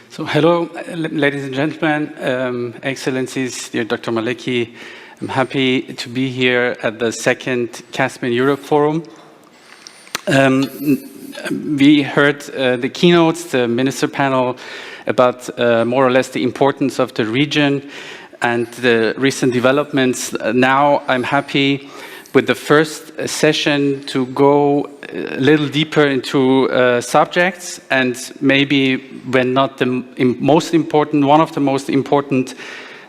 So hello, ladies and gentlemen, Excellencies, dear Dr. Maleki. I'm happy to be here at the second Caspian Europe Forum. We heard the keynotes, the minister panel, about more or less the importance of the region and the recent developments. Now I'm happy with the first session to go a little deeper into subjects, and maybe when not the most important, one of the most important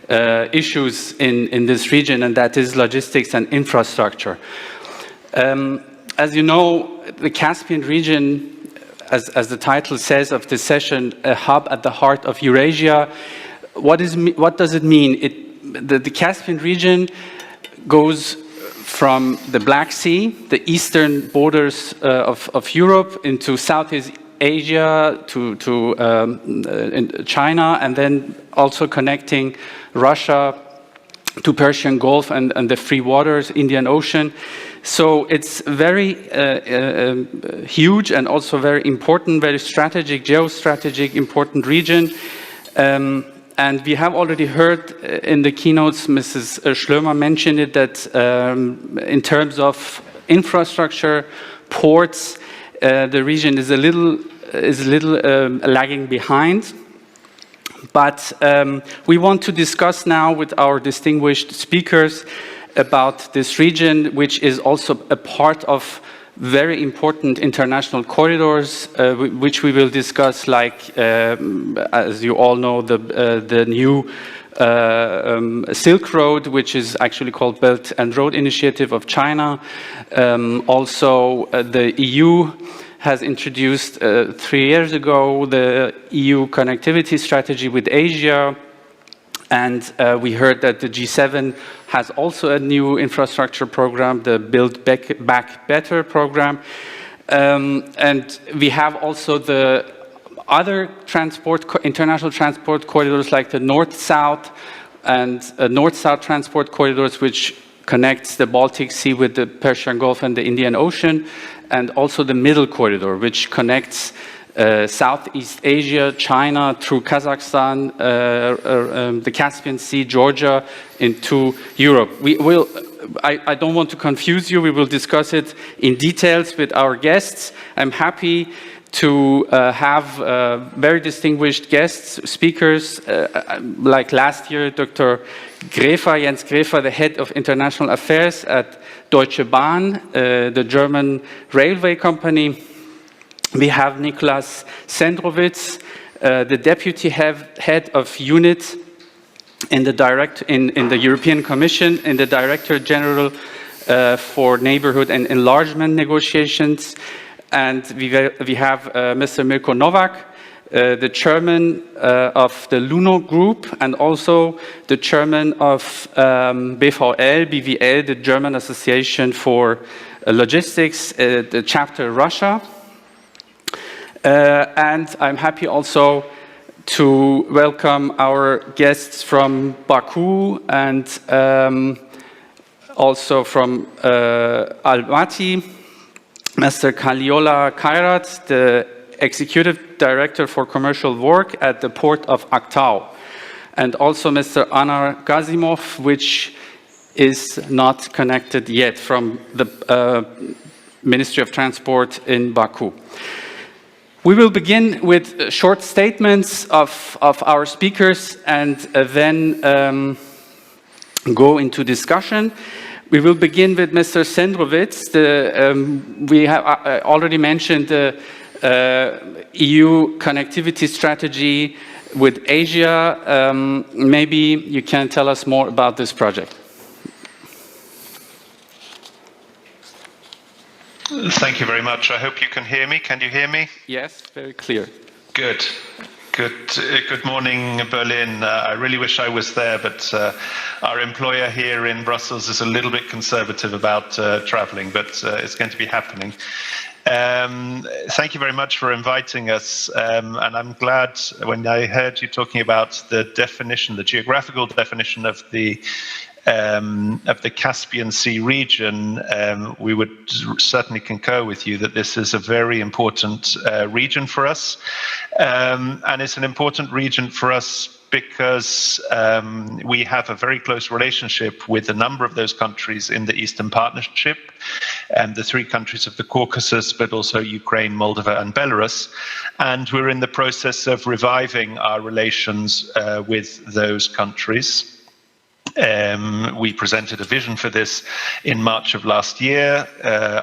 issues in this region, and that is logistics and infrastructure. As you know, the Caspian region, as the title says of this session, a hub at the heart of Eurasia. What does it mean? The Caspian region goes from the Black Sea, the eastern borders of Europe, into Southeast Asia, to China, and then also connecting Russia to Persian Gulf and the free waters, Indian Ocean. So it's very huge and also very important, very strategic, geostrategic, important region. And we have already heard in the keynotes, Mrs. Schlömer mentioned it, that in terms of infrastructure, ports, the region is a little lagging behind. But we want to discuss now with our distinguished speakers about this region, which is also a part of very important international corridors, which we will discuss, like, as you all know, the new Silk Road, which is actually called Belt and Road Initiative of China. Also, the EU has introduced 3 years ago the EU connectivity strategy with Asia. And we heard that the G7 has also a new infrastructure program, the Build Back Better program. And we have also the other international transport corridors, like the North-South and North-South transport corridors, which connects the Baltic Sea with the Persian Gulf and the Indian Ocean, and also the Middle Corridor, which connects Southeast Asia, China, through Kazakhstan, the Caspian Sea, Georgia, into Europe. I don't want to confuse you. We will discuss it in details with our guests. I'm happy to have very distinguished guests, speakers, like last year, Dr. Gräfer, Jens Gräfer, the head of international affairs at Deutsche Bahn, the German railway company. We have Nicolas Sendrowitz, the deputy head of unit in the European Commission, in the Director General for Neighborhood and Enlargement Negotiations. And we have Mr. Milko Novak, the chairman of the Luno Group, and also the chairman of BVL, the German Association for Logistics, the chapter Russia. And I'm happy also to welcome our guests from Baku and also from Almaty, Mr. Kaliola Kairat, the Executive Director for Commercial Work at the Port of Aktau, and also Mr. Anar Gazimov, which is not connected yet, from the Ministry of Transport in Baku. We will begin with short statements of our speakers and then go into discussion. We will begin with Mr. Sendrowitz. We have already mentioned the EU connectivity strategy with Asia. Maybe you can tell us more about this project. Thank you very much. I hope you can hear me. Can you hear me? Yes, very clear. Good. Good morning, Berlin. I really wish I was there, but our employer here in Brussels is a little bit conservative about traveling, but it's going to be happening. Thank you very much for inviting us, and I'm glad when I heard you talking about the definition, the geographical definition of the of the Caspian Sea region, we would certainly concur with you that this is a very important region for us. And it's an important region for us because we have a very close relationship with a number of those countries in the Eastern Partnership, the 3 countries of the Caucasus, but also Ukraine, Moldova, and Belarus. And we're in the process of reviving our relations with those countries. We presented a vision for this in March of last year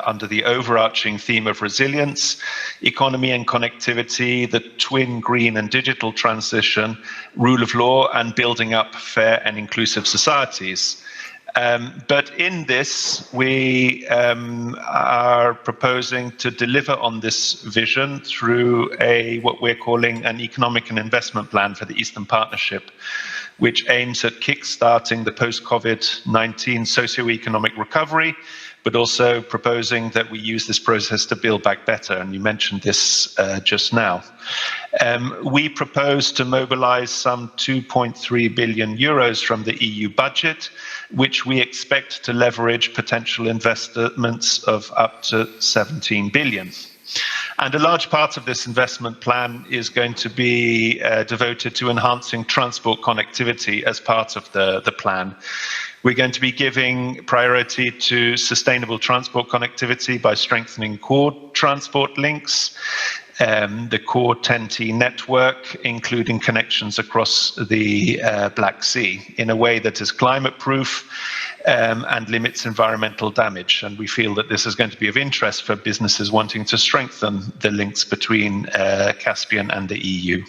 under the overarching theme of resilience, economy and connectivity, the twin green and digital transition, rule of law, and building up fair and inclusive societies. But in this, we are proposing to deliver on this vision through what we're calling an economic and investment plan for the Eastern Partnership, which aims at kick-starting the post-COVID-19 socio-economic recovery, but also proposing that we use this process to build back better. And you mentioned this just now. We propose to mobilize some 2.3 billion euros from the EU budget, which we expect to leverage potential investments of up to 17 billion. And a large part of this investment plan is going to be devoted to enhancing transport connectivity as part of the plan. We're going to be giving priority to sustainable transport connectivity by strengthening core transport links, the core TEN-T network, including connections across the Black Sea, in a way that is climate-proof and limits environmental damage. And we feel that this is going to be of interest for businesses wanting to strengthen the links between Caspian and the EU.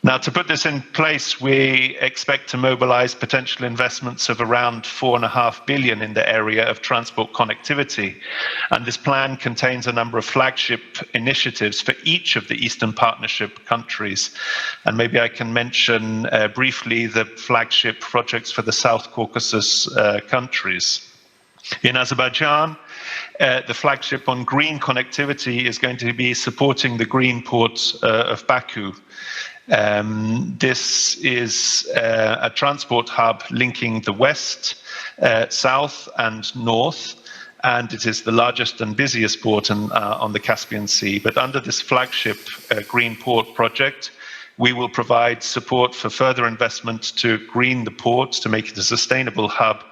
Now, to put this in place, we expect to mobilize potential investments of around 4.5 billion in the area of transport connectivity. And this plan contains a number of flagship initiatives for each of the Eastern Partnership countries. And maybe I can mention briefly the flagship projects for the South Caucasus countries. In Azerbaijan, the flagship on green connectivity is going to be supporting the green port of Baku. This is a transport hub linking the west, south, and north, and it is the largest and busiest port on the Caspian Sea. But under this flagship green port project, we will provide support for further investment to green the port, to make it a sustainable hub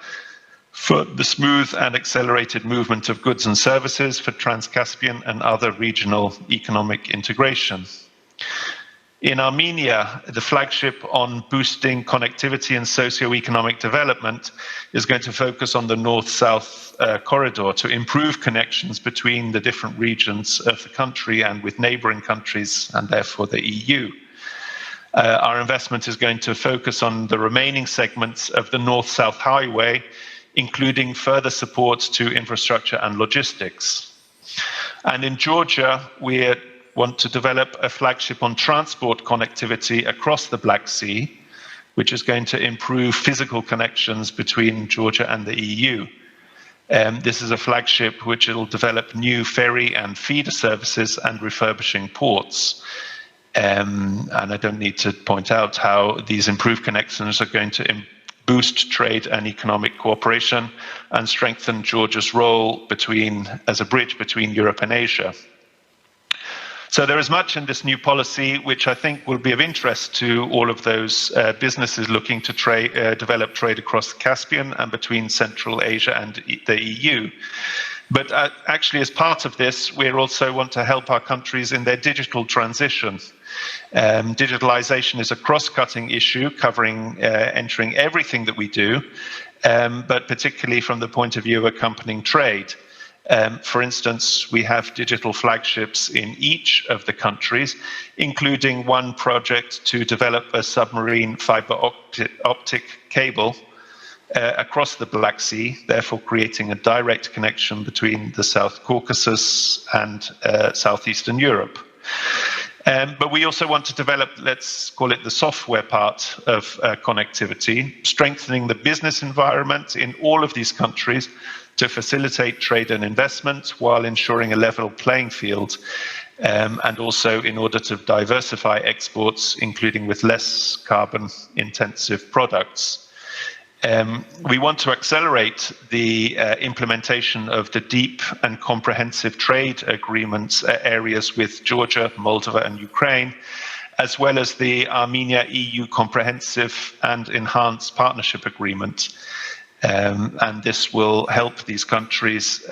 for the smooth and accelerated movement of goods and services for Trans-Caspian and other regional economic integration. In Armenia, the flagship on boosting connectivity and socio-economic development is going to focus on the north-south corridor to improve connections between the different regions of the country and with neighboring countries, and therefore the EU. Our investment is going to focus on the remaining segments of the north-south highway, including further support to infrastructure and logistics. And in Georgia, we want to develop a flagship on transport connectivity across the Black Sea, which is going to improve physical connections between Georgia and the EU. This is a flagship which will develop new ferry and feeder services and refurbishing ports. And I don't need to point out how these improved connections are going to boost trade and economic cooperation and strengthen Georgia's role as a bridge between Europe and Asia. So there is much in this new policy which I think will be of interest to all of those businesses looking to develop trade across the Caspian and between Central Asia and the EU. But actually, as part of this, we also want to help our countries in their digital transition. Digitalization is a cross-cutting issue covering entering everything that we do, but particularly from the point of view of accompanying trade. For instance, we have digital flagships in each of the countries, including one project to develop a submarine fiber optic cable across the Black Sea, therefore creating a direct connection between the South Caucasus and Southeastern Europe. But we also want to develop, let's call it the software part of connectivity, strengthening the business environment in all of these countries to facilitate trade and investment while ensuring a level playing field, and also in order to diversify exports, including with less carbon-intensive products. We want to accelerate the implementation of the deep and comprehensive trade agreements areas with Georgia, Moldova, and Ukraine, as well as the Armenia-EU Comprehensive and Enhanced Partnership Agreement. And this will help these countries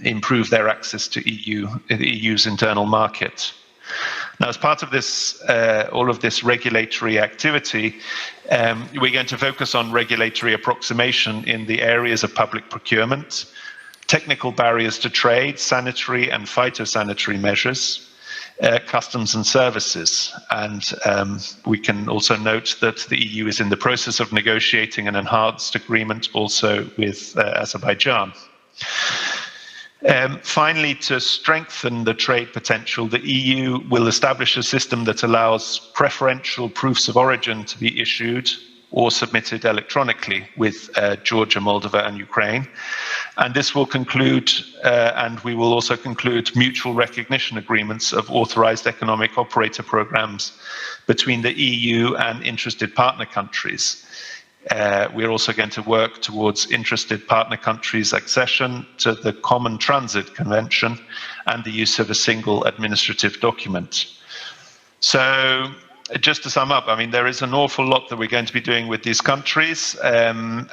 improve their access to the EU's internal market. Now, as part of this, all of this regulatory activity, we're going to focus on regulatory approximation in the areas of public procurement, technical barriers to trade, sanitary and phytosanitary measures, customs and services. And we can also note that the EU is in the process of negotiating an enhanced agreement also with Azerbaijan. Finally, to strengthen the trade potential, the EU will establish a system that allows preferential proofs of origin to be issued or submitted electronically with Georgia, Moldova, and Ukraine. And this will conclude, and we will also conclude mutual recognition agreements of authorized economic operator programs between the EU and interested partner countries. We're also going to work towards interested partner countries' accession to the Common Transit Convention and the use of a single administrative document. So, just to sum up, I mean, there is an awful lot that we're going to be doing with these countries, and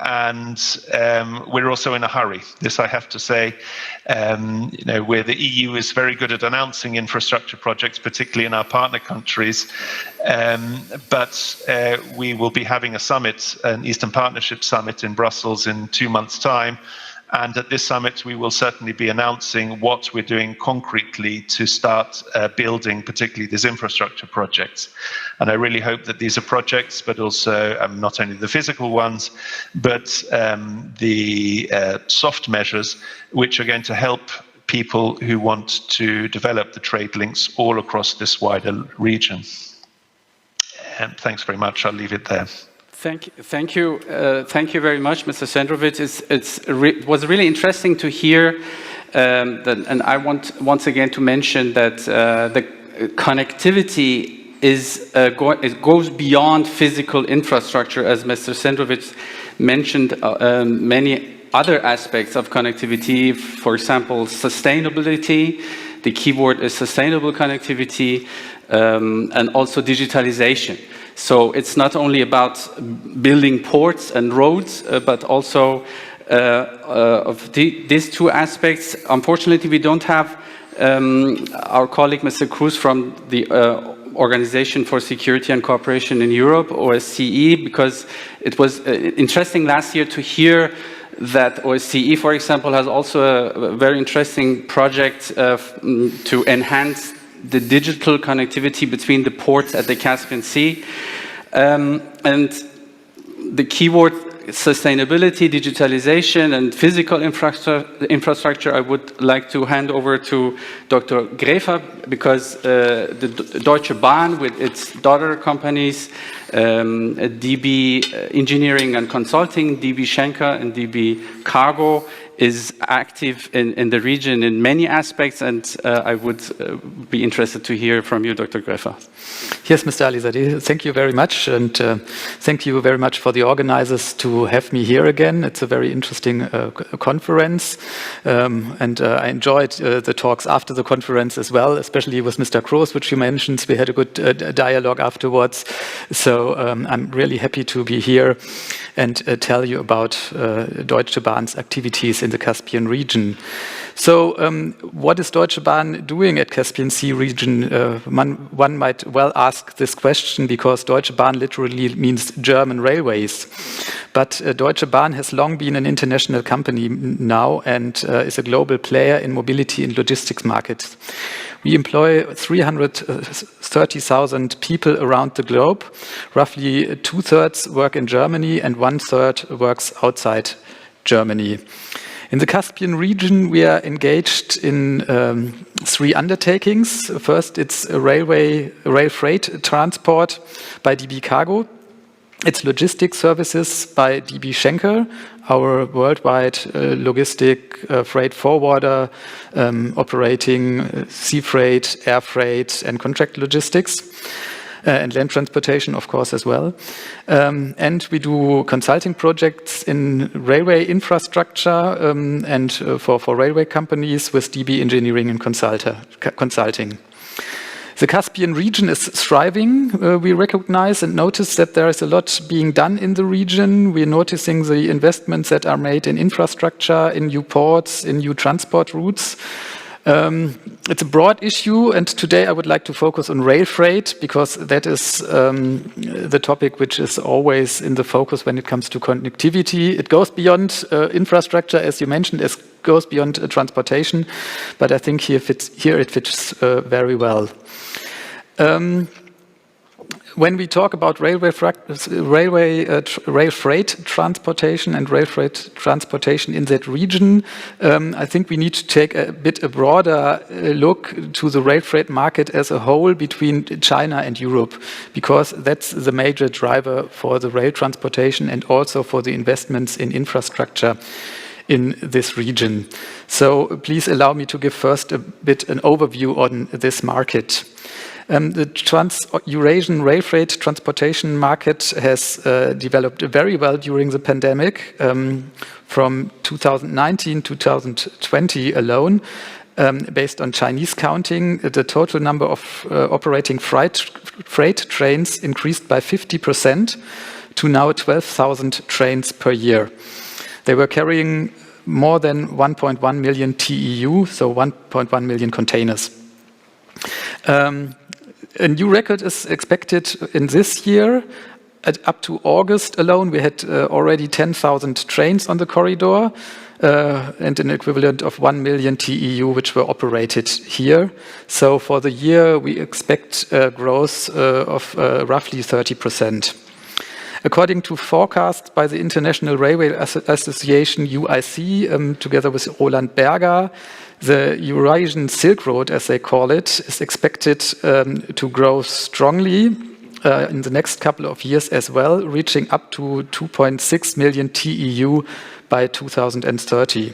we're also in a hurry. This I have to say, you know, where the EU is very good at announcing infrastructure projects, particularly in our partner countries, but we will be having a summit, an Eastern Partnership Summit in Brussels in 2 months' time. And at this summit, we will certainly be announcing what we're doing concretely to start building, particularly these infrastructure projects. And I really hope that these are projects, but also not only the physical ones, but the soft measures, which are going to help people who want to develop the trade links all across this wider region. And thanks very much. I'll leave it there. Thank you very much, Mr. Sendrovic. It was really interesting to hear, and I want once again to mention that the connectivity it goes beyond physical infrastructure, as Mr. Sendrovic mentioned. Many other aspects of connectivity, for example, sustainability. The keyword is sustainable connectivity, and also digitalization. So it's not only about building ports and roads, but also of these two aspects. Unfortunately, we don't have our colleague, Mr. Cruz, from the Organization for Security and Cooperation in Europe, OSCE, because it was interesting last year to hear that OSCE, for example, has also a very interesting project to enhance the digital connectivity between the ports at the Caspian Sea. And the keyword sustainability, digitalization, and physical infrastructure, I would like to hand over to Dr. Gräfer, because the Deutsche Bahn, with its daughter companies, DB Engineering and Consulting, DB Schenker, and DB Cargo, is active in the region in many aspects, and I would be interested to hear from you, Dr. Gräfer. Yes, Mr. Alizadeh, thank you very much, and thank you very much for the organizers to have me here again. It's a very interesting conference, and I enjoyed the talks after the conference as well, especially with Mr. Kroos, which you mentioned. We had a good dialogue afterwards, so I'm really happy to be here and tell you about Deutsche Bahn's activities in the Caspian region. So what is Deutsche Bahn doing at Caspian Sea region? One might well ask this question, because Deutsche Bahn literally means German railways. But Deutsche Bahn has long been an international company now, and is a global player in mobility and logistics markets. We employ 330,000 people around the globe. Roughly 2/3 work in Germany and 1/3 works outside Germany. In the Caspian region, we are engaged in 3 undertakings. First, it's a rail freight transport by DB Cargo. It's logistics services by DB Schenker, our worldwide logistic freight forwarder, operating sea freight, air freight, and contract logistics. and land transportation, of course, as well. And we do consulting projects in railway infrastructure and for railway companies with DB engineering and consulting. The Caspian region is thriving. We recognize and notice that there is a lot being done in the region. We're noticing the investments that are made in infrastructure, in new ports, in new transport routes. It's a broad issue, and today I would like to focus on rail freight because that is the topic which is always in the focus when it comes to connectivity. It goes beyond infrastructure, as you mentioned, it goes beyond transportation, but I think here it fits very well. When we talk about rail freight transportation and rail freight transportation in that region, I think we need to take a broader look to the rail freight market as a whole between China and Europe, because that's the major driver for the rail transportation and also for the investments in infrastructure in this region. So please allow me to give first an overview on this market. The Trans-Eurasian rail freight transportation market has developed very well during the pandemic. From 2019 to 2020 alone, based on Chinese counting, the total number of operating freight trains increased by 50% to now 12,000 trains per year. They were carrying more than 1.1 million TEU, so 1.1 million containers. A new record is expected in this year. Up to August alone, we had already 10,000 trains on the corridor and an equivalent of 1 million TEU which were operated here. So for the year, we expect growth of roughly 30%. According to forecasts by the International Railway Association, UIC, together with Roland Berger, the Eurasian Silk Road, as they call it, is expected to grow strongly in the next couple of years as well, reaching up to 2.6 million TEU by 2030.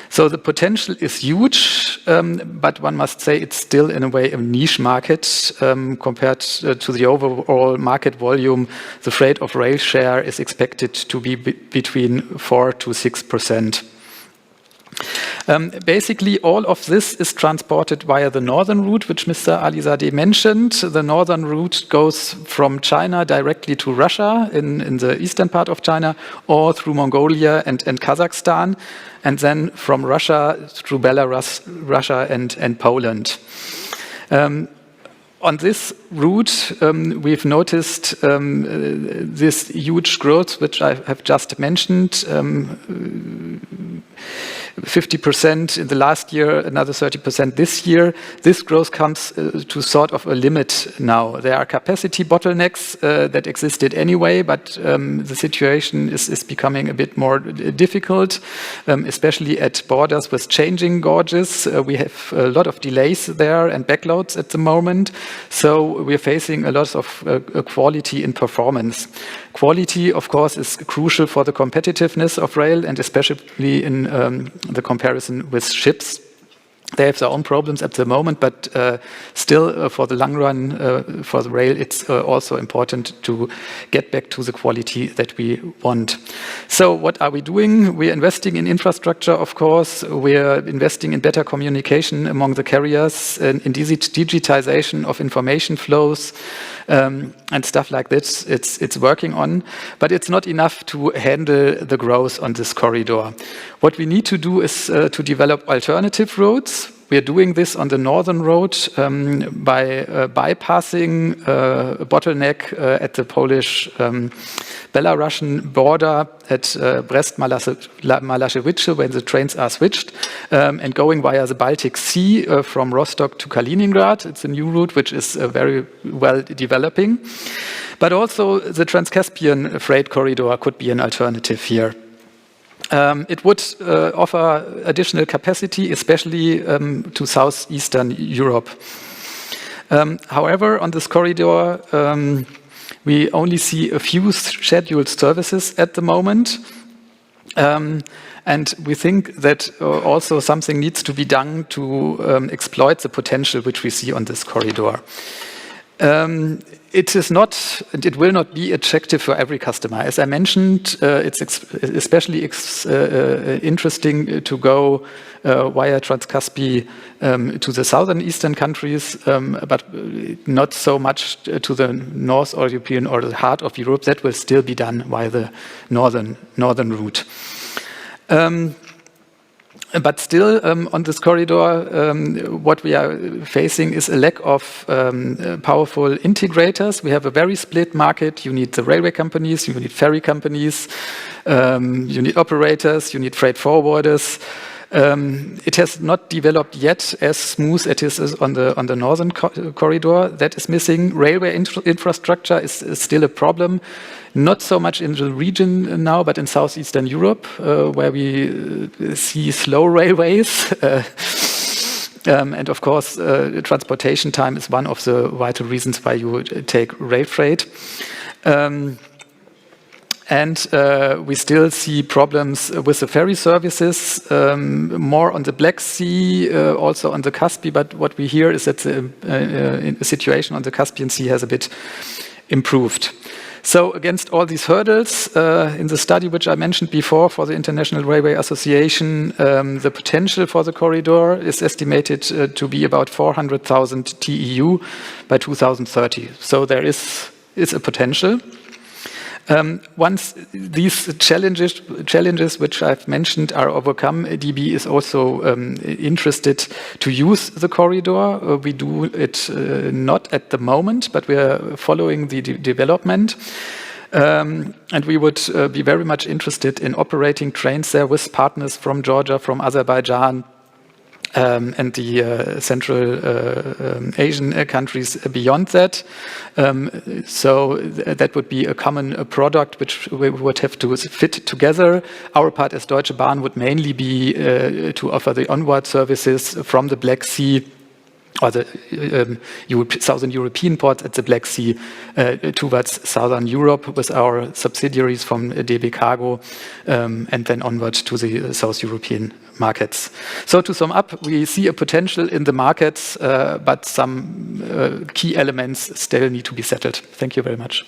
So the potential is huge, but one must say it's still in a way a niche market compared to the overall market volume. The freight of rail share is expected to be between 4 to 6%. Basically, all of this is transported via the northern route, which Mr. Alizadeh mentioned. The northern route goes from China directly to Russia in the eastern part of China, or through Mongolia and Kazakhstan, and then from Russia through Belarus, Russia and Poland. On this route, we've noticed this huge growth, which I have just mentioned, 50% in the last year, another 30% this year. This growth comes to sort of a limit now. There are capacity bottlenecks that existed anyway, but the situation is becoming a bit more difficult, especially at borders with changing gauges. We have a lot of delays there and backloads at the moment. So we're facing a lot of quality in performance. Quality, of course, is crucial for the competitiveness of rail, and especially in the comparison with ships. They have their own problems at the moment, but still for the long run, for the rail, it's also important to get back to the quality that we want. So what are we doing? We're investing in infrastructure, of course. We're investing in better communication among the carriers, in digitization of information flows, and stuff like this. It's working on, but it's not enough to handle the growth on this corridor. What we need to do is to develop alternative routes. We are doing this on the northern road by bypassing a bottleneck at the Polish-Belarusian border at Brest-Malaszewice, when the trains are switched, and going via the Baltic Sea from Rostock to Kaliningrad. It's a new route which is very well developing. But also the Trans-Caspian freight corridor could be an alternative here. It would offer additional capacity, especially to southeastern Europe. However, on this corridor, we only see a few scheduled services at the moment. And we think that also something needs to be done to exploit the potential which we see on this corridor. It is not, and it will not be attractive for every customer. As I mentioned, it's especially interesting to go via Trans-Caspy to the southern eastern countries, but not so much to the North European or the heart of Europe. That will still be done via the northern route. But still, on this corridor, what we are facing is a lack of powerful integrators. We have a very split market. You need the railway companies, you need ferry companies, you need operators, you need freight forwarders. It has not developed yet as smooth as it is on the northern corridor. That is missing. Railway infrastructure is still a problem. Not so much in the region now, but in southeastern Europe, where we see slow railways. And of course, transportation time is one of the vital reasons why you would take rail freight. And we still see problems with the ferry services, more on the Black Sea, also on the Caspian. But what we hear is that the situation on the Caspian Sea has a bit improved. So against all these hurdles, in the study which I mentioned before for the International Railway Association, the potential for the corridor is estimated to be about 400,000 TEU by 2030. So there is a potential. Once these challenges which I've mentioned are overcome, DB is also interested to use the corridor. We do it not at the moment, but we are following the development. And we would be very much interested in operating trains there with partners from Georgia, from Azerbaijan, and the Central Asian countries beyond that. So that would be a common product which we would have to fit together. Our part as Deutsche Bahn would mainly be to offer the onward services from the Black Sea or the Southern European ports at the Black Sea towards Southern Europe with our subsidiaries from DB Cargo, and then onward to the South European markets. So to sum up, we see a potential in the markets, but some key elements still need to be settled. Thank you very much.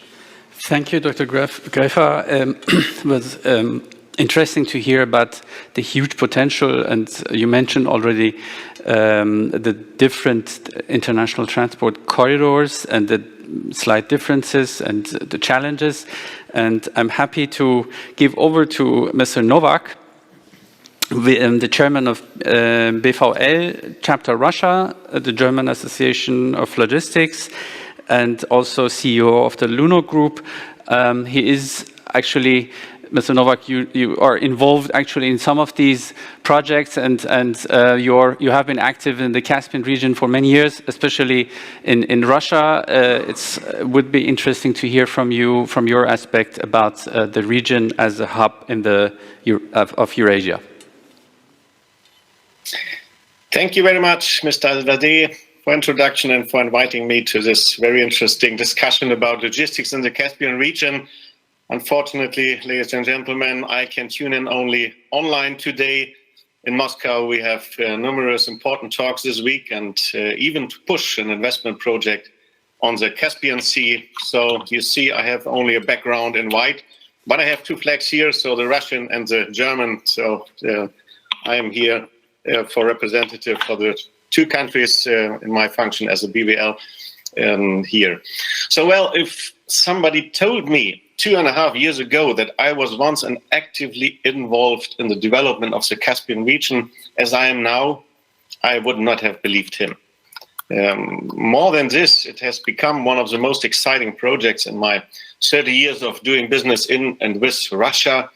Thank you, Dr. Greifer. It was interesting to hear about the huge potential, and you mentioned already the different international transport corridors and the slight differences and the challenges. And I'm happy to give over to Mr. Novak, the chairman of BVL Chapter Russia, the German Association of Logistics, and also CEO of the Luno Group. He is actually, Mr. Novak, you are involved actually in some of these projects, and you have been active in the Caspian region for many years, especially in Russia. It would be interesting to hear from you, from your aspect, about the region as a hub in of Eurasia. Thank you very much, Mr. Al-Vade, for introduction and for inviting me to this very interesting discussion about logistics in the Caspian region. Unfortunately, ladies and gentlemen, I can tune in only online today. In Moscow, we have numerous important talks this week, and even to push an investment project on the Caspian Sea. So you see, I have only a background in white, but I have two flags here, so the Russian and the German. So I am here for representative for the two countries in my function as a BVL here. So, well, if somebody told me 2.5 years ago that I was once actively involved in the development of the Caspian region, as I am now, I would not have believed him. More than this, it has become one of the most exciting projects in my 30 years of doing business in and with Russia.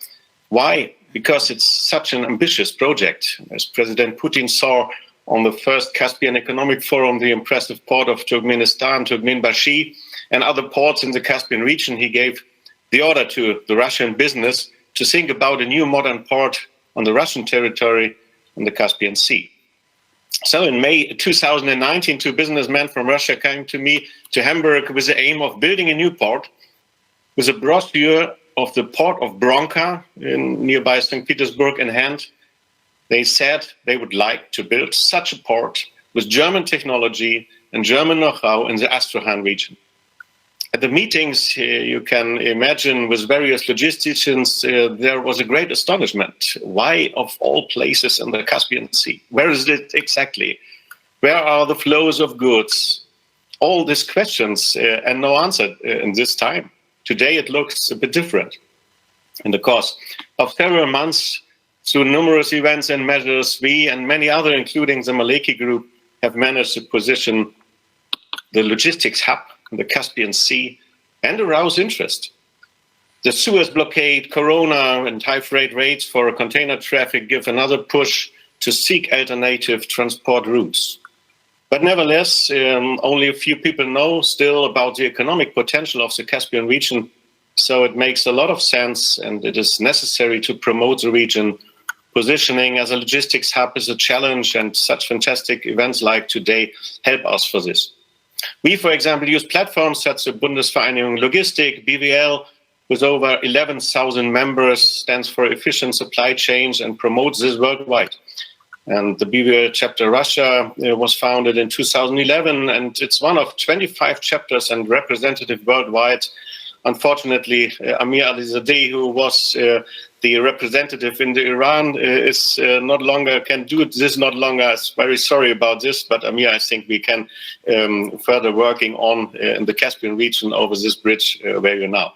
Why? Because it's such an ambitious project. As President Putin saw on the first Caspian Economic Forum, the impressive port of Turkmenistan, Turkmenbashi, and other ports in the Caspian region, he gave the order to the Russian business to think about a new modern port on the Russian territory in the Caspian Sea. So in May 2019, two businessmen from Russia came to me to Hamburg with the aim of building a new port with a brochure of the port of Bronka in nearby St. Petersburg in hand. They said they would like to build such a port with German technology, and German know-how in the Astrakhan region. At the meetings, you can imagine, with various logisticians, there was a great astonishment. Why, of all places in the Caspian Sea? Where is it exactly? Where are the flows of goods? All these questions and no answer in this time. Today it looks a bit different. In the course of several months, through numerous events and measures, we and many others, including the Maleki Group, have managed to position the logistics hub in the Caspian Sea and arouse interest. The Suez blockade, Corona, and high freight rates for container traffic give another push to seek alternative transport routes. But nevertheless, only a few people know still about the economic potential of the Caspian region, so it makes a lot of sense and it is necessary to promote the region. Positioning as a logistics hub is a challenge, and such fantastic events like today help us for this. We, for example, use platforms such as Bundesvereinigung Logistik, BWL, with over 11,000 members, stands for efficient supply chains and promotes this worldwide. And the BWL chapter Russia was founded in 2011, and it's one of 25 chapters and representative worldwide. Unfortunately, Amir Alizadeh, who was the representative in the Iran, is not longer, can do this not longer. I'm very sorry about this, but Amir, I think we can further working on in the Caspian region over this bridge where you're now.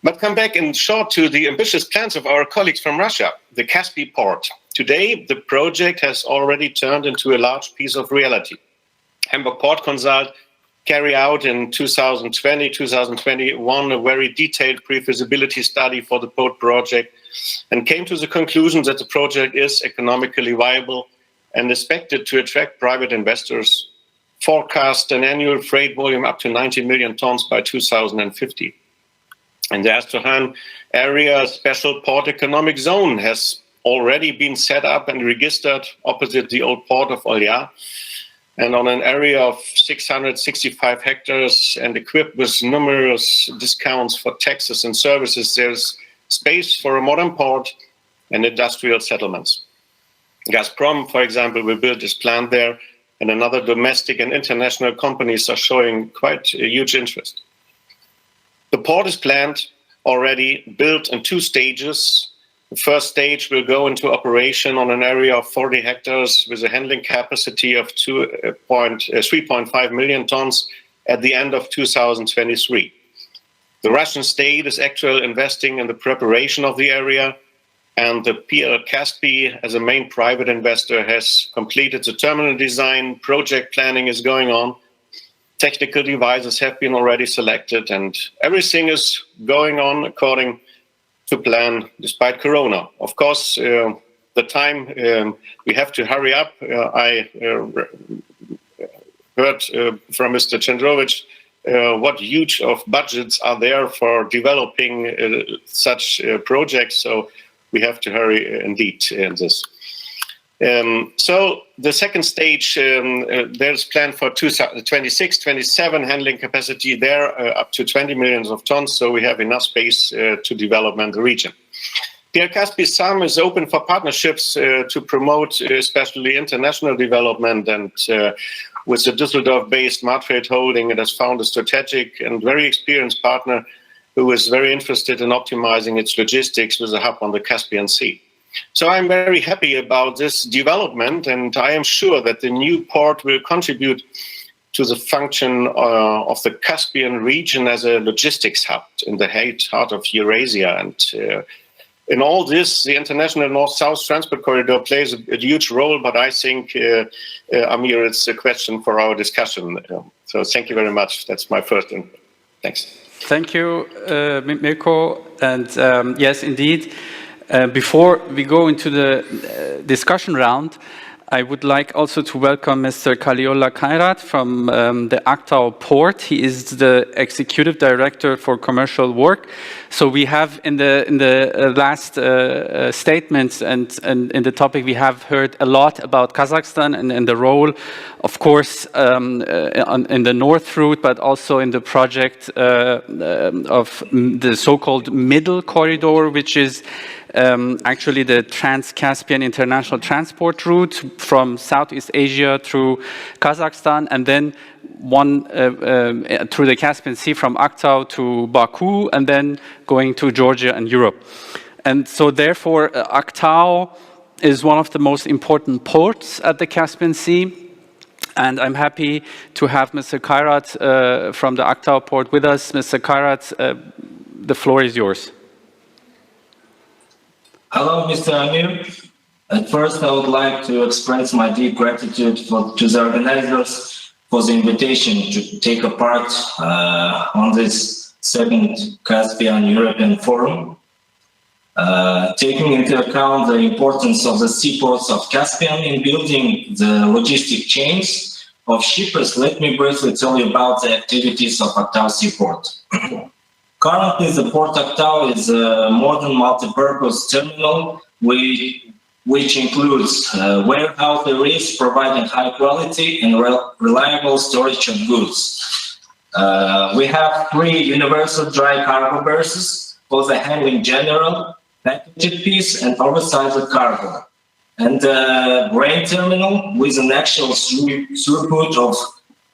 But come back in short to the ambitious plans of our colleagues from Russia, the Caspi port. Today, the project has already turned into a large piece of reality. Hamburg Port Consult carried out in 2020-2021 a very detailed pre-feasibility study for the port project and came to the conclusion that the project is economically viable and expected to attract private investors, forecast an annual freight volume up to 90 million tons by 2050. In the Astrakhan area, a special port economic zone has already been set up and registered opposite the old port of Olya, and on an area of 665 hectares and equipped with numerous discounts for taxes and services, there's space for a modern port and industrial settlements. Gazprom, for example, will build this plant there, and another domestic and international companies are showing quite a huge interest. The port is planned, already built in 2 stages. The first stage will go into operation on an area of 40 hectares with a handling capacity of 3.5 million tons at the end of 2023. The Russian state is actually investing in the preparation of the area, and the PL Caspi, as a main private investor, has completed the terminal design. Project planning is going on. Technical devices have been already selected, and everything is going on according to plan despite Corona. Of course, the time we have to hurry up. I heard from Mr. Chandrovich what huge of budgets are there for developing such projects. So we have to hurry indeed in this. So the second stage, there's planned for 2026-27 handling capacity there, up to 20 million of tons. So we have enough space to develop the region. PL Caspi SAM is open for partnerships to promote especially international development, and with the Düsseldorf-based Martrade Holding, it has found a strategic and very experienced partner who is very interested in optimizing its logistics with a hub on the Caspian Sea. So I'm very happy about this development, and I am sure that the new port will contribute to the function of the Caspian region as a logistics hub in the heart of Eurasia. And in all this, the international north-south transport corridor plays a huge role, but I think, Amir, it's a question for our discussion. So thank you very much. That's my first input. Thanks. Thank you, Mirko. And yes, indeed. Before we go into the discussion round, I would like also to welcome Mr. Kaliola Kairat from the Aktau Port. He is the Executive Director for Commercial Work. So we have in the last statements and in the topic, we have heard a lot about Kazakhstan and the role, of course, in the North Route, but also in the project of the so-called Middle Corridor, which is actually the Trans-Caspian International Transport Route from Southeast Asia through Kazakhstan, and then one through the Caspian Sea from Aktau to Baku, and then going to Georgia and Europe. And so therefore, Aktau is one of the most important ports at the Caspian Sea. And I'm happy to have Mr. Kairat from the Aktau port with us. Mr. Kairat, the floor is yours. Hello, Mr. Amir. At first, I would like to express my deep gratitude to the organizers for the invitation to take a part on this second Caspian European Forum. Taking into account the importance of the seaports of Caspian in building the logistic chains of shippers, let me briefly tell you about the activities of Aktau Seaport. Currently, the Port Aktau is a modern multi-purpose terminal which includes warehouse areas providing high quality and reliable storage of goods. We have 3 universal dry cargo berths for the handling general, packaged piece and oversized cargo, and a grain terminal with an actual throughput of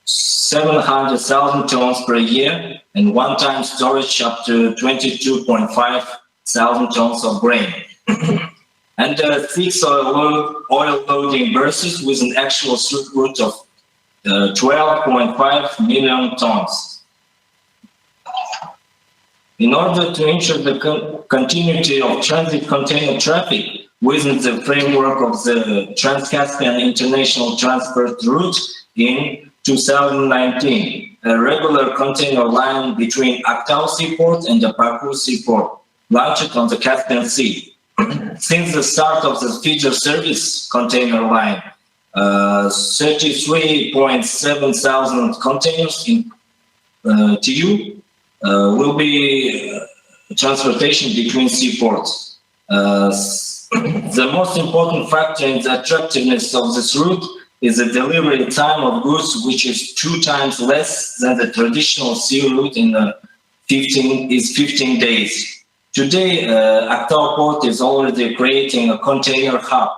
700,000 tons per year and one-time storage up to 22.5 thousand tons of grain. And 6 oil loading berths with an actual throughput of 12.5 million tons. In order to ensure the continuity of transit container traffic within the framework of the Trans-Caspian International Transport Route, in 2019, a regular container line between Aktau Seaport and the Baku Seaport launched on the Caspian Sea. Since the start of the feeder service container line, 33.7 thousand containers in TU will be transportation between seaports. The most important factor in the attractiveness of this route is the delivery time of goods, which is 2 times less than the traditional sea route in 15 days. Today, Aktau Port is already creating a container hub,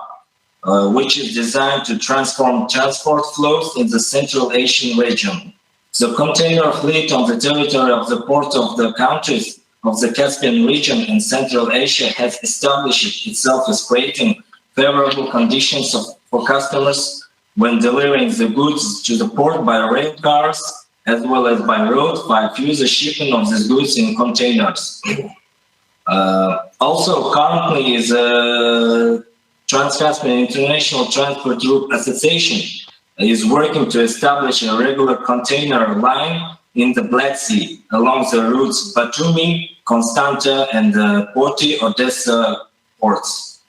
which is designed to transform transport flows in the Central Asian region. The container fleet on the territory of the port of the countries of the Caspian region in Central Asia has established itself as creating favorable conditions for customers when delivering the goods to the port by rail cars, as well as by road by further shipping of these goods in containers. Also, currently is a Trans-Caspian International Transport Group Association is working to establish a regular container line in the Black Sea along the routes Batumi, Constanta, and Poti, Odessa ports.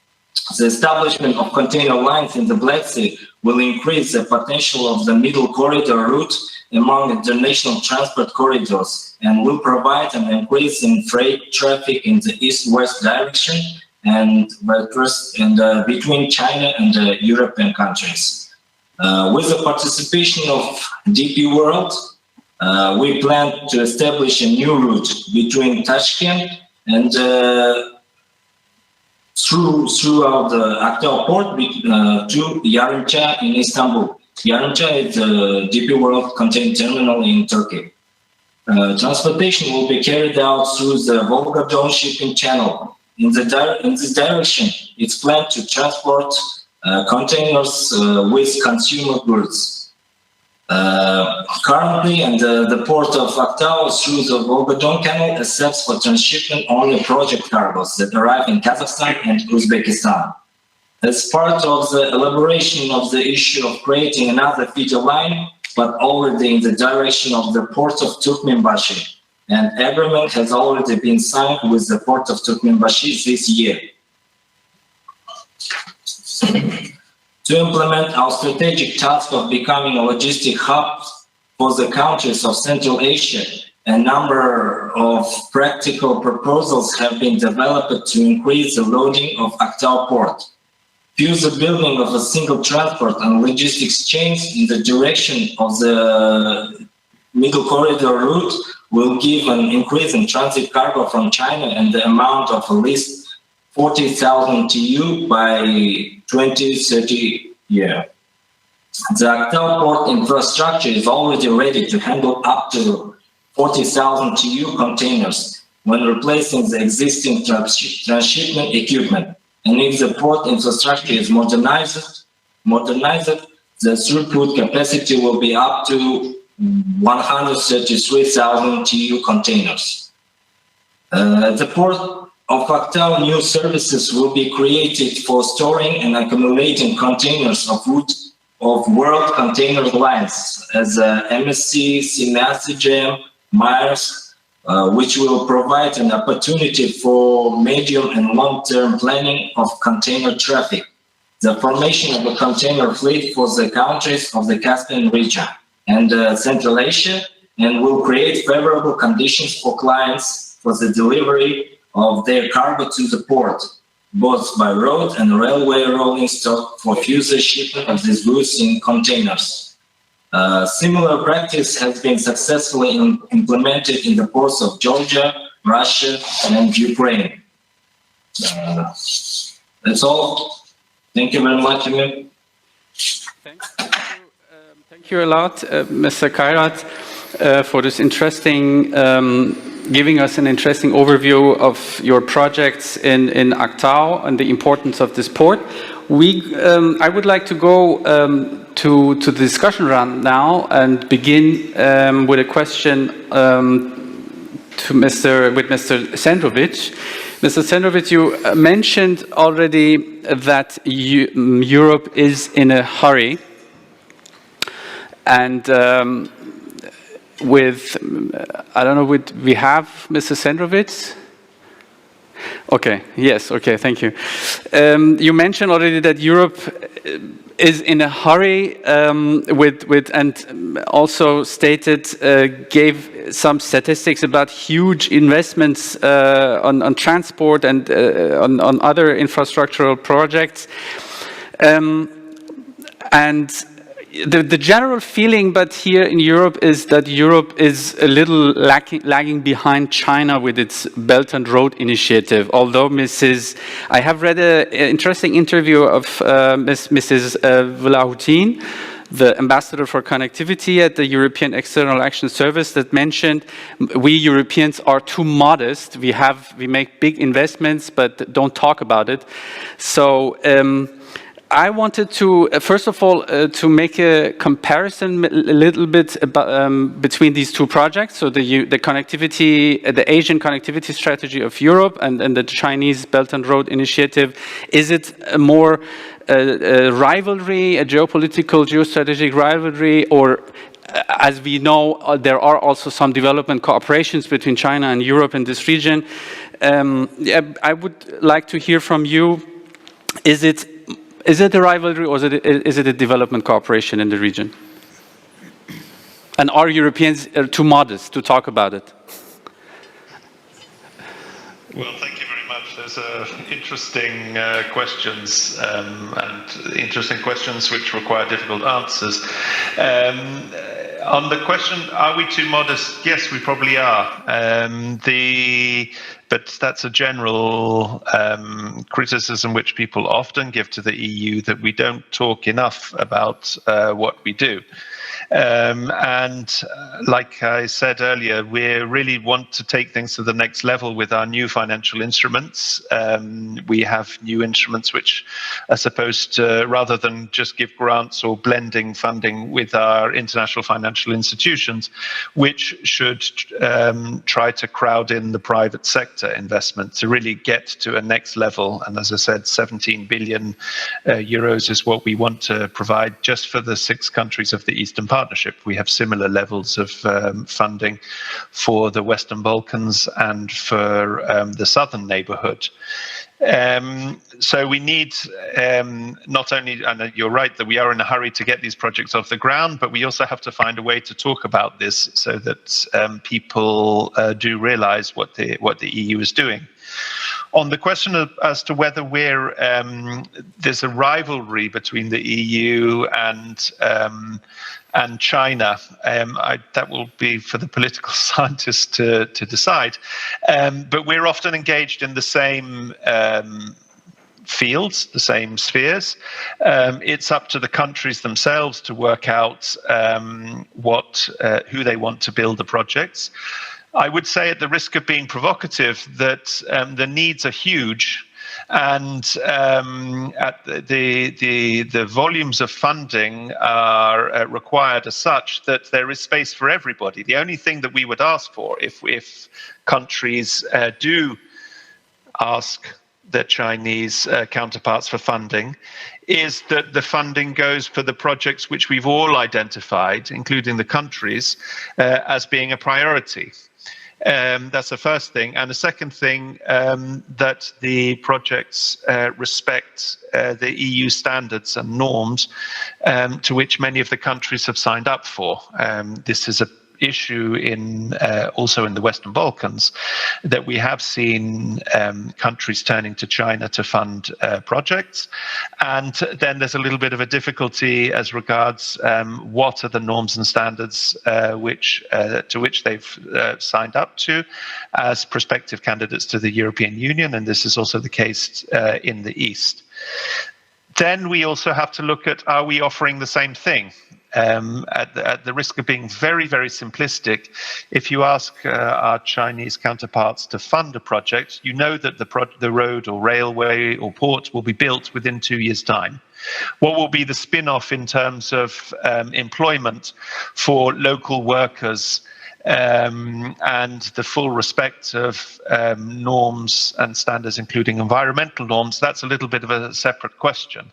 The establishment of container lines in the Black Sea will increase the potential of the middle corridor route among international transport corridors and will provide an increase in freight traffic in the east-west direction and between China and the European countries. With the participation of DP World, we plan to establish a new route between Tashkent and throughout the Aktau port to Yarımçı in Istanbul. Yarımçı is the DP World container terminal in Turkey. Transportation will be carried out through the Volga-Don shipping channel. In this direction, it's planned to transport containers with consumer goods. Currently, and the port of Aktau through the Volga-Don Canal accepts for transshipment only project cargoes that arrive in Kazakhstan and Uzbekistan. As part of the elaboration of the issue of creating another feeder line, but already in the direction of the port of Turkmenbashi, an agreement has already been signed with the port of Turkmenbashi this year. To implement our strategic task of becoming a logistic hub for the countries of Central Asia, a number of practical proposals have been developed to increase the loading of Aktau port. Further building of a single transport and logistics chains in the direction of the middle corridor route will give an increase in transit cargo from China and the amount of at least 40,000 TEU by 2030 year. The Aktau port infrastructure is already ready to handle up to 40,000 TEU containers when replacing the existing transshipment equipment. And if the port infrastructure is modernized, the throughput capacity will be up to 133,000 TEU containers. The port of Aktau new services will be created for storing and accumulating containers of World Container Lines as MSC, CMACGM, Myers, which will provide an opportunity for medium and long-term planning of container traffic, the formation of a container fleet for the countries of the Caspian region and Central Asia, and will create favorable conditions for clients for the delivery of their cargo to the port, both by road and railway rolling stock for future shipment of these goods in containers. Similar practice has been successfully implemented in the ports of Georgia, Russia, and Ukraine. That's all. Thank you very much, Emil. Thank you a lot, Mr. Kairat, for this interesting, giving us an interesting overview of your projects in Aktau and the importance of this port. I would like to go to the discussion round now and begin with a question with Mr. Sendrovic. Mr. Sendrovic, you mentioned already that Europe is in a hurry, and I don't know, we have Mr. Sendrovic? Okay, yes, okay, thank you. You mentioned already that Europe is in a hurry and also stated, gave some statistics about huge investments on transport and on other infrastructural projects. And the general feeling, but here in Europe, is that Europe is a little lagging behind China with its Belt and Road Initiative. Although I have read an interesting interview of Mrs. Vlahutin, the ambassador for connectivity at the European External Action Service, that mentioned we Europeans are too modest. We make big investments, but don't talk about it. So. I wanted to, first of all, to make a comparison a little bit between these two projects. So the connectivity, the Asian connectivity strategy of Europe and the Chinese Belt and Road Initiative. Is it a more rivalry, a geopolitical, geostrategic rivalry, or as we know, there are also some development cooperations between China and Europe in this region. I would like to hear from you. Is it a rivalry, or is it a development cooperation in the region? And are Europeans too modest to talk about it? Well, thank you very much. Those are interesting questions, and interesting questions which require difficult answers. On the question, are we too modest? Yes, we probably are. But that's a general criticism which people often give to the EU, that we don't talk enough about what we do. And like I said earlier, we really want to take things to the next level with our new financial instruments. We have new instruments which are supposed to, rather than just give grants or blending funding with our international financial institutions, which should try to crowd in the private sector investment to really get to a next level. And as I said, 17 billion euros is what we want to provide just for the 6 countries of the Eastern Partnership. We have similar levels of funding for the Western Balkans and for the southern neighborhood. So we need not only, and you're right that we are in a hurry to get these projects off the ground, but we also have to find a way to talk about this so that people do realize what the EU is doing. On the question as to whether there's a rivalry between the EU and China, that will be for the political scientists to decide. But we're often engaged in the same fields, the same spheres. It's up to the countries themselves to work out who they want to build the projects. I would say, at the risk of being provocative, that the needs are huge, and the volumes of funding are required as such that there is space for everybody. The only thing that we would ask for, if countries do ask their Chinese counterparts for funding, is that the funding goes for the projects which we've all identified, including the countries, as being a priority. That's the first thing. And the second thing, that the projects respect the EU standards and norms to which many of the countries have signed up for. This is an issue also in the Western Balkans, that we have seen countries turning to China to fund projects, and then there's a little bit of a difficulty as regards what are the norms and standards to which they've signed up to as prospective candidates to the European Union, and this is also the case in the East. Then we also have to look at, are we offering the same thing? At the risk of being very, very simplistic, if you ask our Chinese counterparts to fund a project, you know that the road or railway or port will be built within 2 years' time. What will be the spin-off in terms of employment for local workers and the full respect of norms and standards, including environmental norms? That's a little bit of a separate question.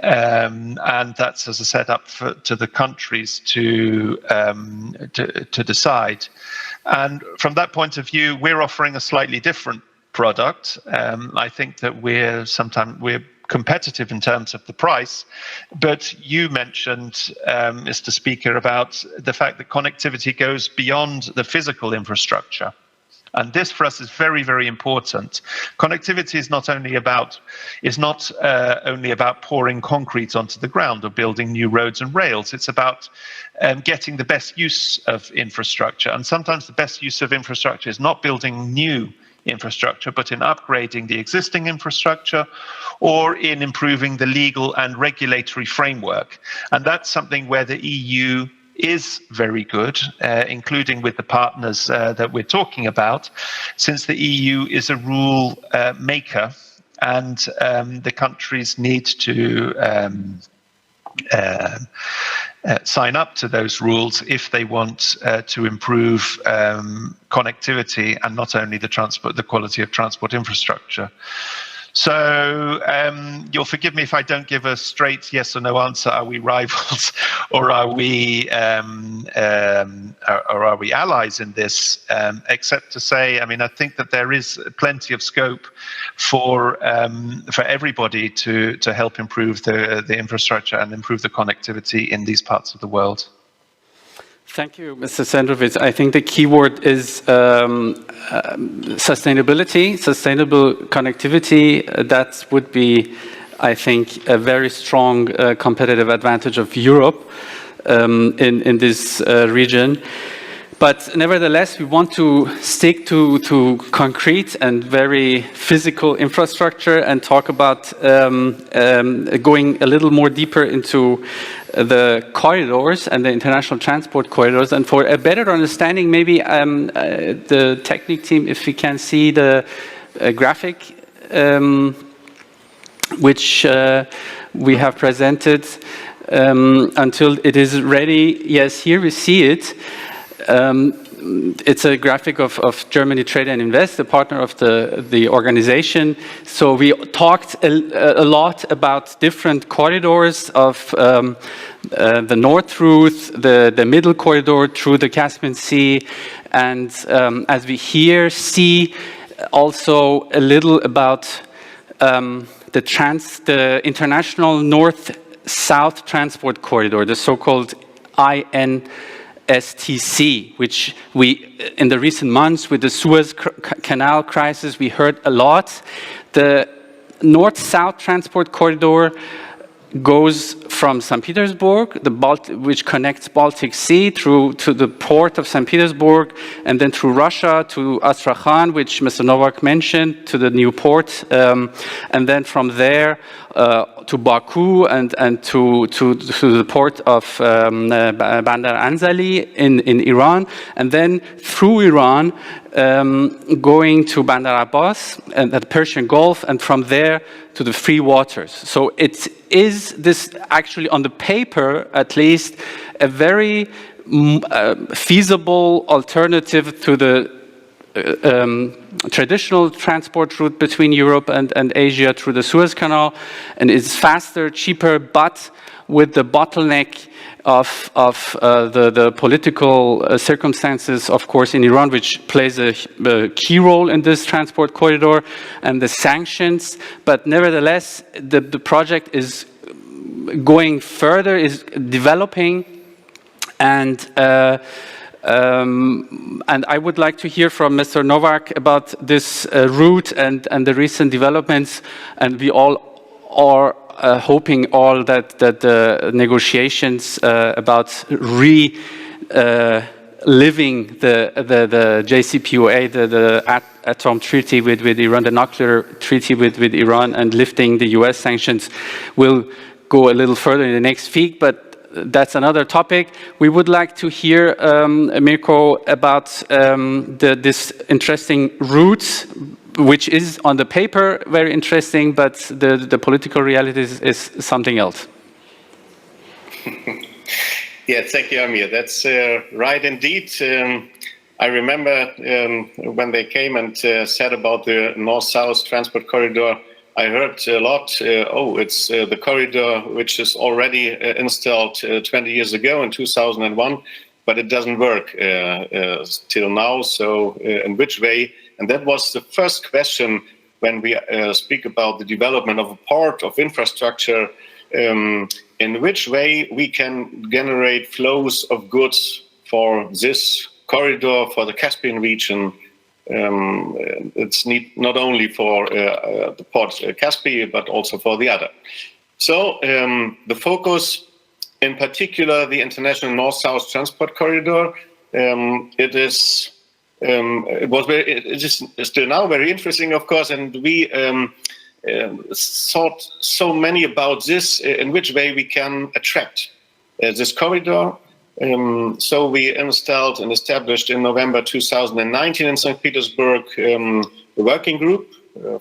And that's, as I said, up to the countries to decide. And from that point of view, we're offering a slightly different product. I think that we're competitive in terms of the price, but you mentioned, Mr. Speaker, about the fact that connectivity goes beyond the physical infrastructure. And this for us is very, very important. Connectivity is not only about pouring concrete onto the ground or building new roads and rails. It's about getting the best use of infrastructure. And sometimes the best use of infrastructure is not building new infrastructure, but in upgrading the existing infrastructure or in improving the legal and regulatory framework. And that's something where the EU is very good, including with the partners that we're talking about, since the EU is a rule maker, and the countries need to sign up to those rules if they want to improve connectivity and not only the quality of transport infrastructure. So you'll forgive me if I don't give a straight yes or no answer. Are we rivals, or are we allies in this? Except to say, I mean, I think that there is plenty of scope for everybody to help improve the infrastructure and improve the connectivity in these parts of the world. Thank you, Mr. Sendrovitz. I think the key word is sustainability, sustainable connectivity. That would be, I think, a very strong competitive advantage of Europe in this region. But nevertheless, we want to stick to concrete and very physical infrastructure and talk about going a little more deeper into the corridors and the international transport corridors. And for a better understanding, maybe the technique team, if we can see the graphic which we have presented until it is ready. Yes, here we see it. It's a graphic of Germany Trade and Invest, the partner of the organization. So we talked a lot about different corridors of the North Route, the middle corridor through the Caspian Sea, and as we here see also a little about the international North-South transport corridor, the so-called IN STC, which we, in the recent months with the Suez Canal crisis, we heard a lot. The north-south transport corridor goes from St. Petersburg, which connects Baltic Sea through to the port of St. Petersburg, and then through Russia to Astrakhan, which Mr. Novak mentioned, to the new port, and then from there to Baku and to the port of Bandar Anzali in Iran, and then through Iran going to Bandar Abbas and the Persian Gulf, and from there to the free waters. So it is this actually on the paper, at least, a very feasible alternative to the traditional transport route between Europe and Asia through the Suez Canal, and it's faster, cheaper, but with the bottleneck of the political circumstances, of course, in Iran, which plays a key role in this transport corridor, and the sanctions. But nevertheless, the project is going further, is developing, and I would like to hear from Mr. Novak about this route and the recent developments, and we all are hoping that the negotiations about living the JCPOA, the atom treaty with Iran, the nuclear treaty with Iran, and lifting the US sanctions will go a little further in the next week, but that's another topic. We would like to hear, Mirko, about this interesting route, which is on the paper very interesting, but the political reality is something else. Yeah, thank you, Amir. That's right indeed. I remember when they came and said about the north-south transport corridor, I heard a lot, it's the corridor which is already installed 20 years ago in 2001, but it doesn't work till now. So in which way? And that was the first question when we speak about the development of a part of infrastructure, in which way we can generate flows of goods for this corridor, for the Caspian region. It's not only for the port Caspian, but also for the other. So the focus, in particular, the international north-south transport corridor, it is still now very interesting, of course, and we thought so many about this, in which way we can attract this corridor. So we installed and established in November 2019 in St. Petersburg a working group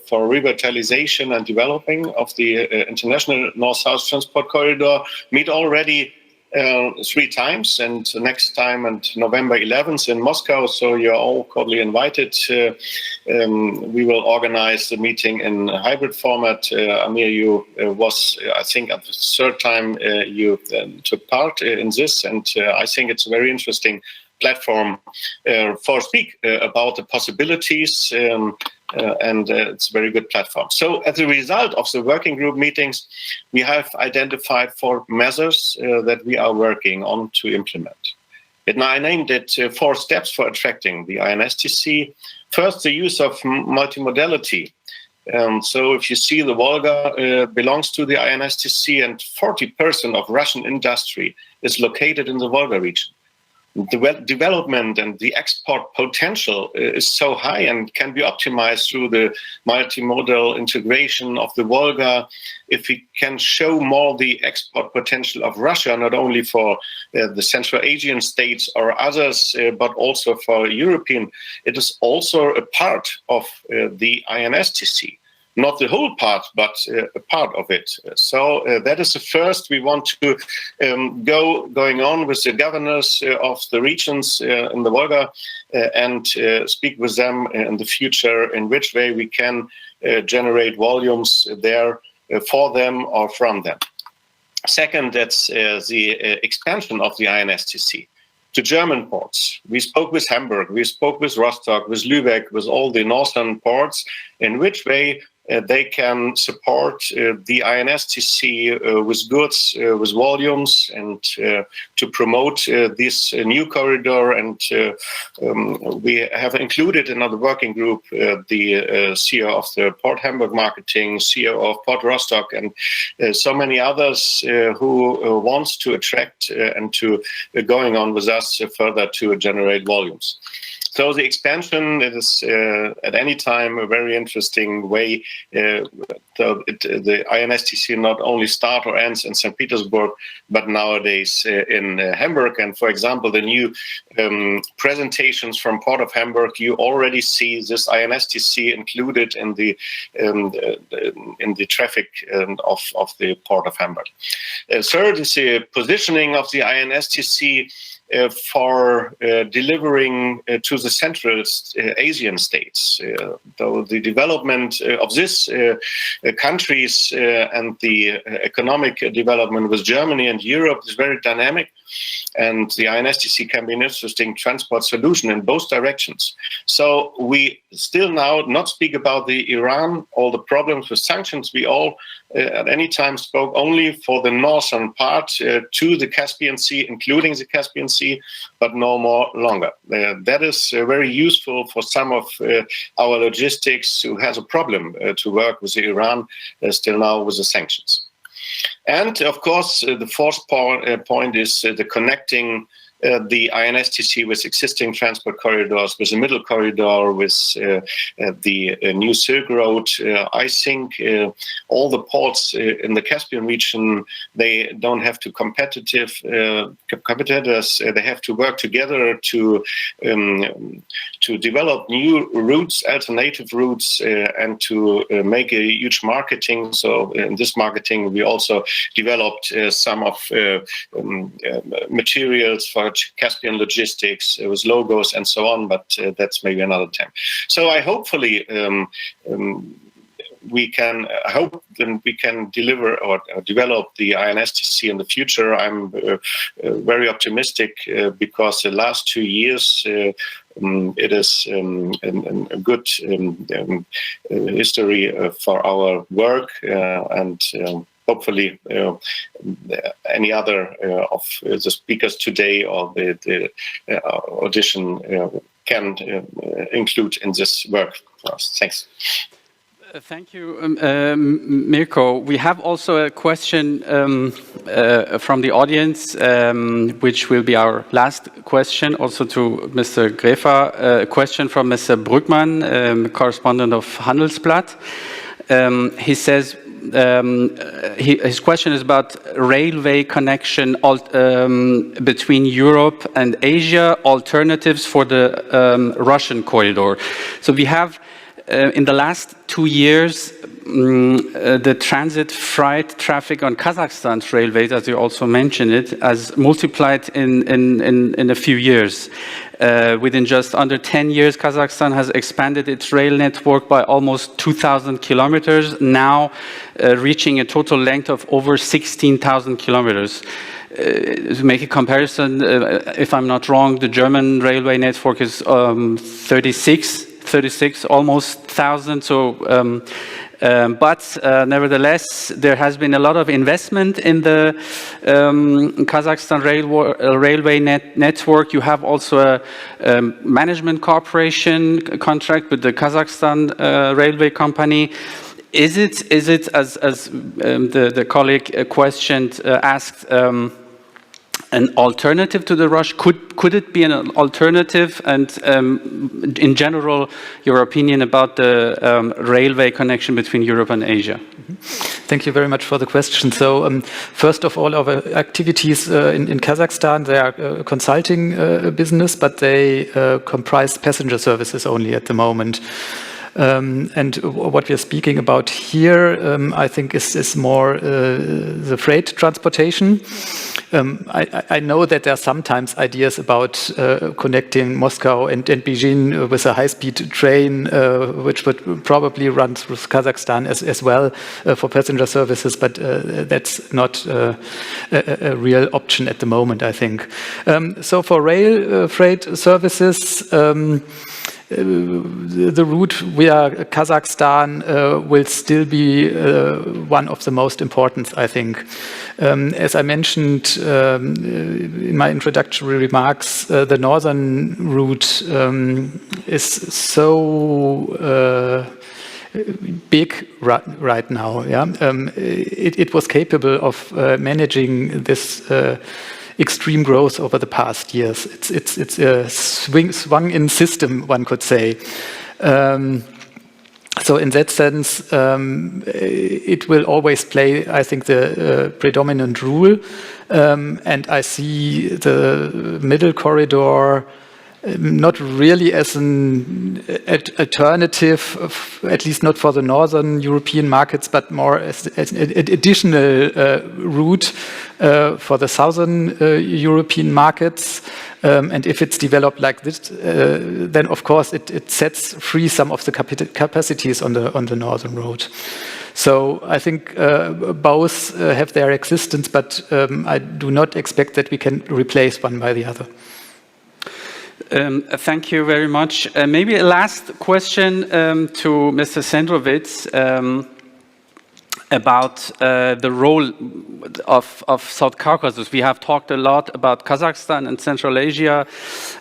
for revitalization and developing of the international north-south transport corridor, meet already 3 times, and next time on November 11th in Moscow. So you're all cordially invited. We will organize the meeting in a hybrid format. Amir, you was, I think, at the 3rd time you took part in this, and I think it's a very interesting platform for speak about the possibilities, and it's a very good platform. So as a result of the working group meetings, we have identified 4 measures that we are working on to implement. And I named it 4 steps for attracting the INSTC. First, the use of multimodality. So if you see, the Volga belongs to the INSTC, and 40% of Russian industry is located in the Volga region. The development and the export potential is so high and can be optimized through the multimodal integration of the Volga. If we can show more the export potential of Russia, not only for the Central Asian states or others, but also for European, it is also a part of the INSTC. Not the whole part, but a part of it. So that is the first. We want to going on with the governors of the regions in the Volga and speak with them in the future in which way we can generate volumes there for them or from them. Second, that's the expansion of the INSTC to German ports. We spoke with Hamburg, we spoke with Rostock, with Lübeck, with all the northern ports, in which way they can support the INSTC with goods, with volumes, and to promote this new corridor. And we have included in the working group the CEO of the Port Hamburg Marketing, CEO of Port Rostock, and so many others who wants to attract and to going on with us further to generate volumes. So the expansion is at any time a very interesting way. The INSTC not only start or ends in St. Petersburg, but nowadays in Hamburg. And for example, the new presentations from Port of Hamburg, you already see this INSTC included in the traffic of the Port of Hamburg. Third is the positioning of the INSTC for delivering to the Central Asian states. Though the development of these countries and the economic development with Germany and Europe is very dynamic, and the INSTC can be an interesting transport solution in both directions. So we still now not speak about the Iran, all the problems with sanctions. We all at any time spoke only for the northern part to the Caspian Sea, including the Caspian Sea, but no more longer. That is very useful for some of our logistics who has a problem to work with Iran still now with the sanctions. And of course, the fourth point is the connecting the INSTC with existing transport corridors, with the middle corridor, with the new Silk Road. I think all the ports in the Caspian region, they don't have to competitors. They have to work together to develop new routes, alternative routes, and to make a huge marketing. So in this marketing, we also developed some of materials for Caspian logistics with logos and so on, but that's maybe another time. So I hopefully we can deliver or develop the INSTC in the future. I'm very optimistic because the last 2 years it is a good history for our work and hopefully any other of the speakers today or the audition can include in this work for us. Thanks. Thank you, Mirko. We have also a question from the audience, which will be our last question, also to Mr. Grefa. A question from Mr. Brückmann, correspondent of Handelsblatt. He says, his question is about railway connection between Europe and Asia, alternatives for the Russian corridor. So we have in the last 2 years the transit freight traffic on Kazakhstan's railways, as you also mentioned it, has multiplied in a few years. Within just under 10 years, Kazakhstan has expanded its rail network by almost 2,000 kilometers, now reaching a total length of over 16,000 kilometers. To make a comparison, if I'm not wrong, the German railway network is 36 almost 1,000. So but nevertheless, there has been a lot of investment in the Kazakhstan railway network. You have also a management corporation contract with the Kazakhstan railway company. Is it as the colleague questioned, asked, an alternative to the Rush? Could it be an alternative? And in general, your opinion about the railway connection between Europe and Asia? Thank you very much for the question. So first of all, our activities in Kazakhstan, they are consulting business, but they comprise passenger services only at the moment. And what we are speaking about here, I think, is more the freight transportation. I know that there are sometimes ideas about connecting Moscow and Beijing with a high-speed train, which would probably run through Kazakhstan as well for passenger services, but that's not a real option at the moment, I think. So for rail freight services, the route via Kazakhstan will still be one of the most important, I think. As I mentioned in my introductory remarks, the northern route is so big right now. Yeah? It was capable of managing this extreme growth over the past years. It's a swung-in system, one could say. So in that sense, it will always play, I think, the predominant role. And I see the middle corridor not really as an alternative, at least not for the northern European markets, but more as an additional route for the southern European markets. And if it's developed like this, then of course it sets free some of the capacities on the northern road. So I think both have their existence, but I do not expect that we can replace one by the other. Thank you very much. Maybe a last question to Mr. Sendrovitz about the role of South Caucasus. We have talked a lot about Kazakhstan and Central Asia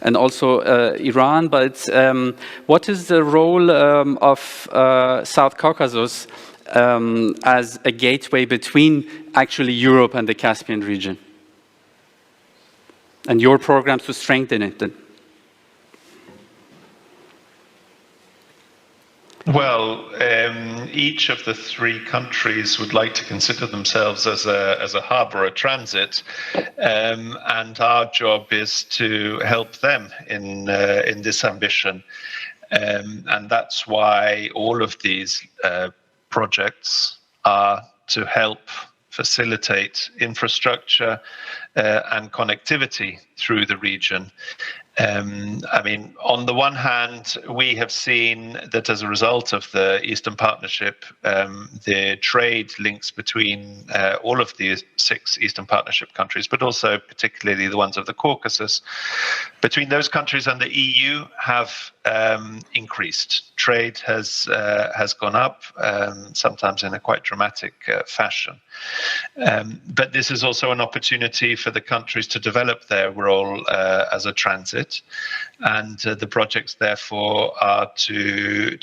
and also Iran, but what is the role of South Caucasus as a gateway between actually Europe and the Caspian region? And your programs to strengthen it? Well, each of the three countries would like to consider themselves as a hub or a transit, and our job is to help them in this ambition, and that's why all of these projects are to help facilitate infrastructure and connectivity through the region. I mean, on the one hand, we have seen that as a result of the Eastern Partnership, the trade links between all of the 6 Eastern Partnership countries, but also particularly the ones of the Caucasus, between those countries and the EU have increased. Trade has gone up, sometimes in a quite dramatic fashion. But this is also an opportunity for the countries to develop their role as a transit. And the projects, therefore, are to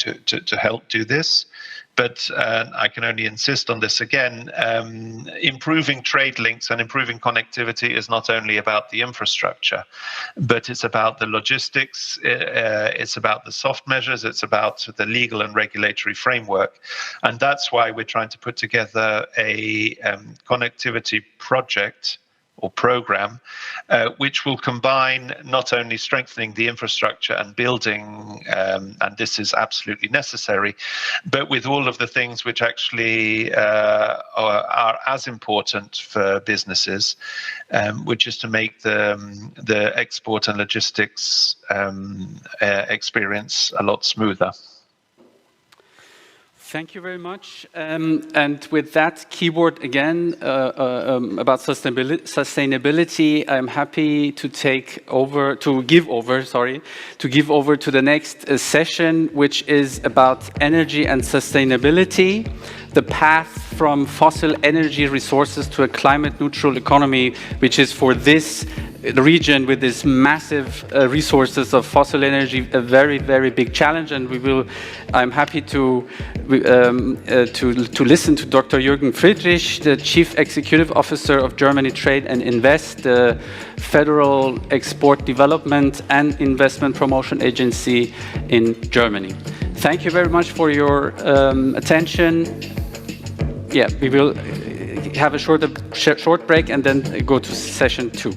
help do this. But I can only insist on this again, improving trade links and improving connectivity is not only about the infrastructure, but it's about the logistics, it's about the soft measures, it's about the legal and regulatory framework. And that's why we're trying to put together a connectivity project or program, which will combine not only strengthening the infrastructure and building, and this is absolutely necessary, but with all of the things which actually are as important for businesses, which is to make the export and logistics experience a lot smoother. Thank you very much. And with that keyword again about sustainability, I'm happy to give over to the next session, which is about energy and sustainability, the path from fossil energy resources to a climate neutral economy, which is for this region with this massive resources of fossil energy a very, very big challenge. And I'm happy to listen to Dr. Jürgen Friedrich, the Chief Executive Officer of Germany Trade and Invest, the Federal Export Development and Investment Promotion Agency in Germany. Thank you very much for your attention. Yeah, we will have a short break and then go to session 2.